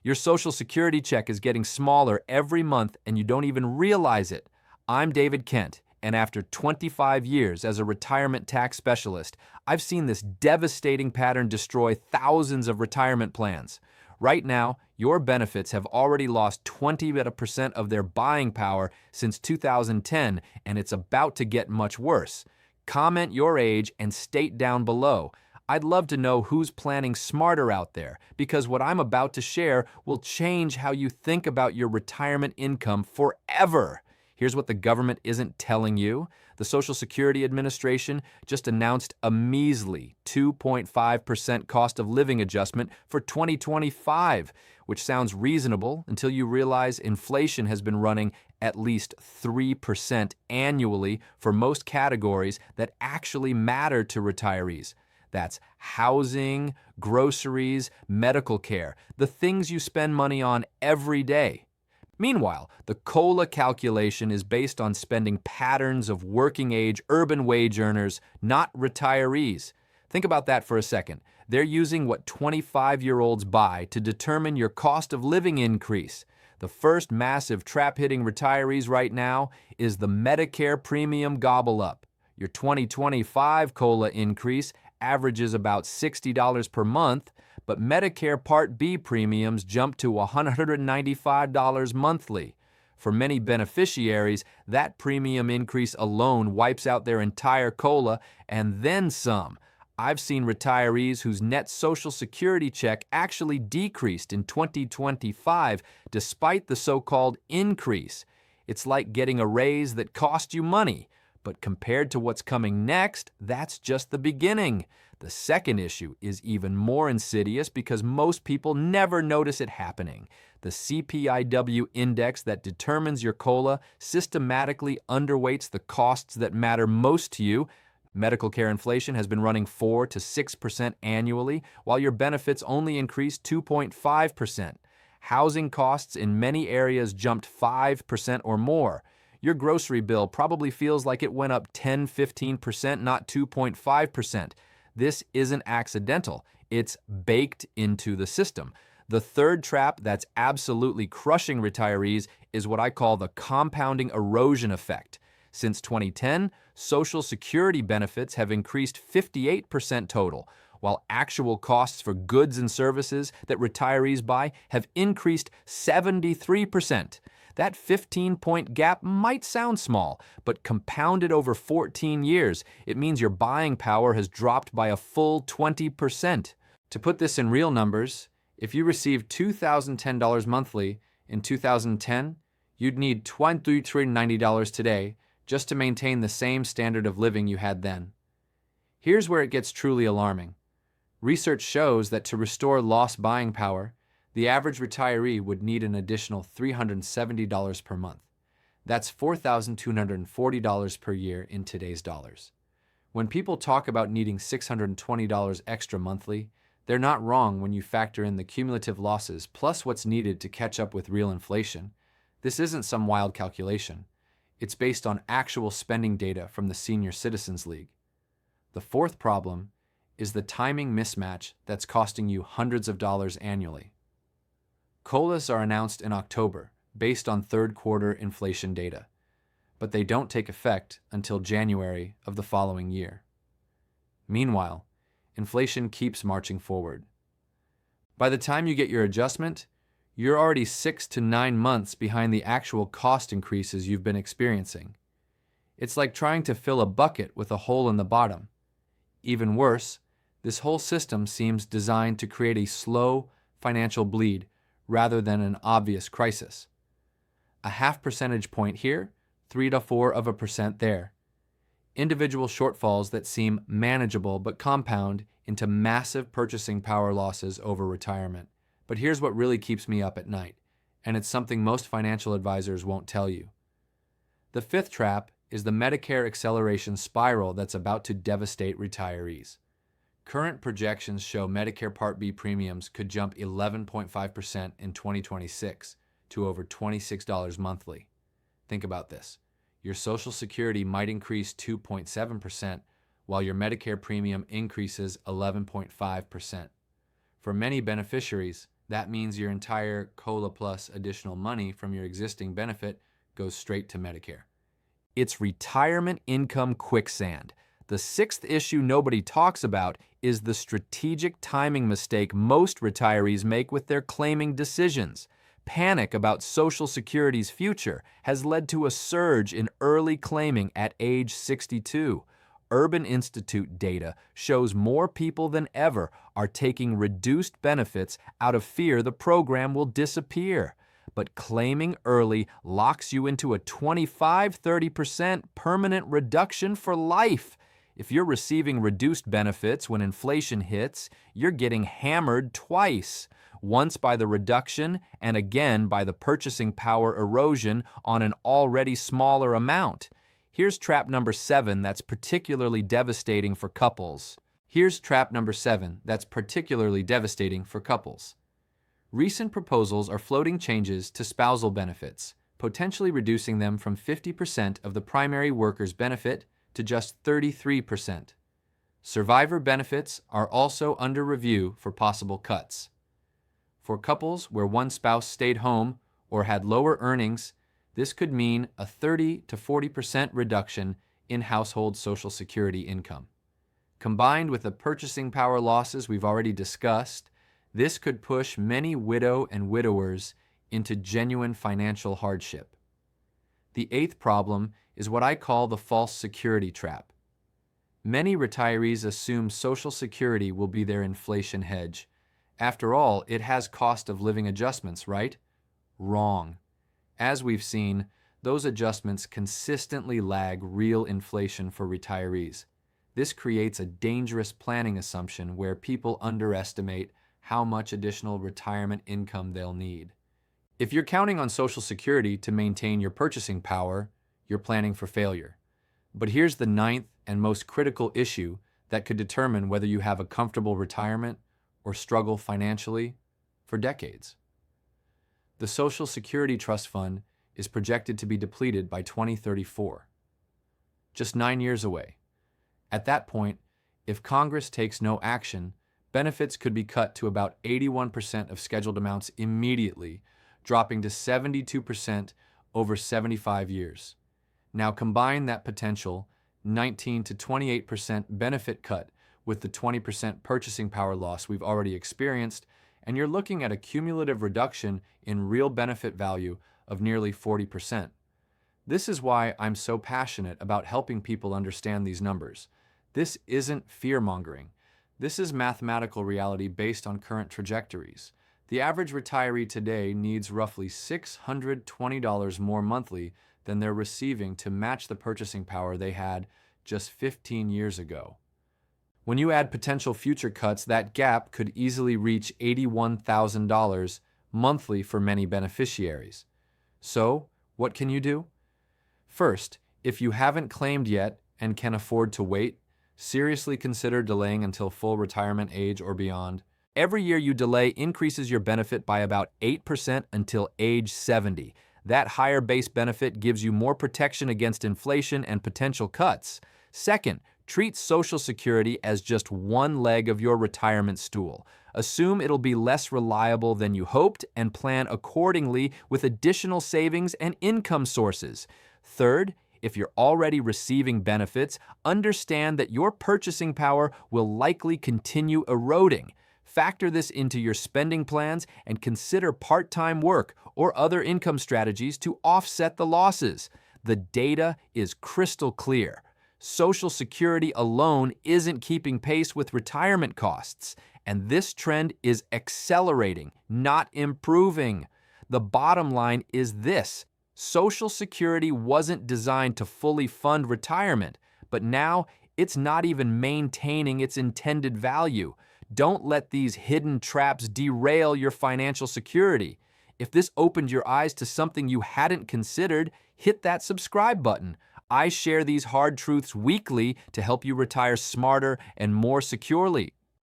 Your Social Security check is getting smaller every month and you don't even realize it. I'm David Kent, and after 25 years as a retirement tax specialist, I've seen this devastating pattern destroy thousands of retirement plans. Right now, your benefits have already lost 20% of their buying power since 2010, and it's about to get much worse. Comment your age and state down below. I'd love to know who's planning smarter out there, because what I'm about to share will change how you think about your retirement income forever. Here's what the government isn't telling you. The Social Security Administration just announced a measly 2.5% cost of living adjustment for 2025, which sounds reasonable until you realize inflation has been running at least 3% annually for most categories that actually matter to retirees. That's housing, groceries, medical care, the things you spend money on every day. Meanwhile, the COLA calculation is based on spending patterns of working-age urban wage earners, not retirees. Think about that for a second. They're using what 25-year-olds buy to determine your cost of living increase. The first massive trap hitting retirees right now is the Medicare premium gobble up. Your 2025 COLA increase averages about $60 per month, but Medicare Part B premiums jump to $195 monthly. For many beneficiaries, that premium increase alone wipes out their entire COLA and then some. I've seen retirees whose net Social Security check actually decreased in 2025 despite the so-called increase. It's like getting a raise that cost you money. But compared to what's coming next, that's just the beginning. The second issue is even more insidious because most people never notice it happening. The CPIW index that determines your COLA systematically underweights the costs that matter most to you. Medical care inflation has been running 4 to 6% annually, while your benefits only increased 2.5%. Housing costs in many areas jumped 5% or more. Your grocery bill probably feels like it went up 10-15%, not 2.5%. This isn't accidental. It's baked into the system. The third trap that's absolutely crushing retirees is what I call the compounding erosion effect. Since 2010, Social Security benefits have increased 58% total, while actual costs for goods and services that retirees buy have increased 73%. That 15-point gap might sound small, but compounded over 14 years, it means your buying power has dropped by a full 20%. To put this in real numbers, if you received $2,010 monthly in 2010, you'd need $2,390 today just to maintain the same standard of living you had then. Here's where it gets truly alarming. Research shows that to restore lost buying power, the average retiree would need an additional $370 per month. That's $4,240 per year in today's dollars. When people talk about needing $620 extra monthly, they're not wrong when you factor in the cumulative losses plus what's needed to catch up with real inflation. This isn't some wild calculation. It's based on actual spending data from the Senior Citizens League. The fourth problem is the timing mismatch that's costing you hundreds of dollars annually. COLAs are announced in October based on third quarter inflation data, but they don't take effect until January of the following year. Meanwhile, inflation keeps marching forward. By the time you get your adjustment, you're already 6 to 9 months behind the actual cost increases you've been experiencing. It's like trying to fill a bucket with a hole in the bottom. Even worse, this whole system seems designed to create a slow financial bleed rather than an obvious crisis. A half percentage point here, 3 to 4% there. Individual shortfalls that seem manageable but compound into massive purchasing power losses over retirement. But here's what really keeps me up at night, and it's something most financial advisors won't tell you. The fifth trap is the Medicare acceleration spiral that's about to devastate retirees. Current projections show Medicare Part B premiums could jump 11.5% in 2026 to over $26 monthly. Think about this. Your Social Security might increase 2.7%, while your Medicare premium increases 11.5%. For many beneficiaries, That means your entire COLA plus additional money from your existing benefit goes straight to Medicare. It's retirement income quicksand. The sixth issue nobody talks about is the strategic timing mistake most retirees make with their claiming decisions. Panic about Social Security's future has led to a surge in early claiming at age 62. Urban Institute data shows more people than ever are taking reduced benefits out of fear the program will disappear. But claiming early locks you into a 25–30% permanent reduction for life. If you're receiving reduced benefits when inflation hits, you're getting hammered twice. Once by the reduction and again by the purchasing power erosion on an already smaller amount. Here's trap number 7 that's particularly devastating for couples. Recent proposals are floating changes to spousal benefits, potentially reducing them from 50% of the primary worker's benefit to just 33%. Survivor benefits are also under review for possible cuts. For couples where one spouse stayed home or had lower earnings, this could mean a 30–40% reduction in household Social Security income. Combined with the purchasing power losses we've already discussed, this could push many widow and widowers into genuine financial hardship. The eighth problem is what I call the false security trap. Many retirees assume Social Security will be their inflation hedge. After all, it has cost of living adjustments, right? Wrong. As we've seen, those adjustments consistently lag real inflation for retirees. This creates a dangerous planning assumption where people underestimate how much additional retirement income they'll need. If you're counting on Social Security to maintain your purchasing power, you're planning for failure. But here's the ninth and most critical issue that could determine whether you have a comfortable retirement or struggle financially for decades. The Social Security Trust Fund is projected to be depleted by 2034, just 9 years away. At that point, if Congress takes no action, benefits could be cut to about 81% of scheduled amounts immediately, dropping to 72% over 75 years. Now combine that potential 19–28% benefit cut with the 20% purchasing power loss we've already experienced, and you're looking at a cumulative reduction in real benefit value of nearly 40%. This is why I'm so passionate about helping people understand these numbers. This isn't fear-mongering. This is mathematical reality based on current trajectories. The average retiree today needs roughly $620 more monthly than they're receiving to match the purchasing power they had just 15 years ago. When you add potential future cuts, that gap could easily reach $81,000 monthly for many beneficiaries. So, what can you do? First, if you haven't claimed yet and can afford to wait, seriously consider delaying until full retirement age or beyond. Every year you delay increases your benefit by about 8% until age 70. That higher base benefit gives you more protection against inflation and potential cuts. Second, treat Social Security as just one leg of your retirement stool. Assume it'll be less reliable than you hoped and plan accordingly with additional savings and income sources. Third, if you're already receiving benefits, understand that your purchasing power will likely continue eroding. Factor this into your spending plans and consider part-time work or other income strategies to offset the losses. The data is crystal clear. Social Security alone isn't keeping pace with retirement costs, and this trend is accelerating, not improving. The bottom line is this: Social Security wasn't designed to fully fund retirement, but now it's not even maintaining its intended value. Don't let these hidden traps derail your financial security. If this opened your eyes to something you hadn't considered, hit that subscribe button. I share these hard truths weekly to help you retire smarter and more securely.